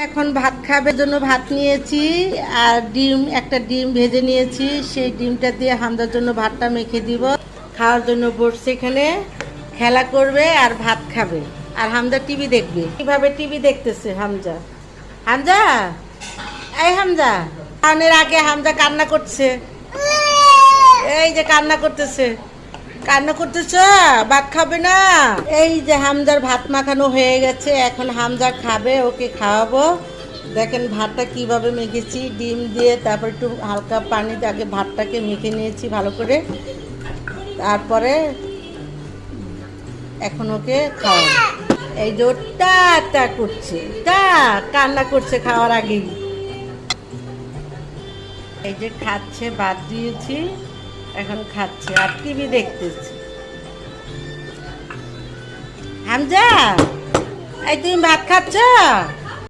এখন ভাত খাবে জন্য ভাত নিয়েছি আর একটা ডিম ভেজে নিয়েছি। সেই ডিমটা দিয়ে হামজার জন্য ভাতটা মেখে দিব। খাওয়ার জন্য বসছে, এখানে খেলা করবে আর ভাত খাবে। আর হামজা টিভি দেখবে। কিভাবে টিভি দেখতেছে হামজা। হামজা, এই হামজা, খাওয়ানোর আগে হামজা কান্না করছে। এই যে কান্না করতেছে, কান্না করতেছে, ভাত খাবে না। এই যে হামজার ভাত মাখানো হয়ে গেছে, এখন হামজা খাবে, ওকে খাওয়াবো। দেখেন ভাতটা কিভাবে মেখেছি, ডিম দিয়ে, তারপর একটু হালকা পানিতে আগে ভাতটাকে মেখে নিয়েছি ভালো করে। তারপরে এখন ওকে খাওয়াবো। এই যে টা করছে, কান্না করছে খাওয়ার আগেই। এই যে খাচ্ছে, ভাত দিয়েছি, এখন খাচ্ছে আর টিভি দেখতেছে। হামজা, এই তুমি ভাত খাচ্ছ?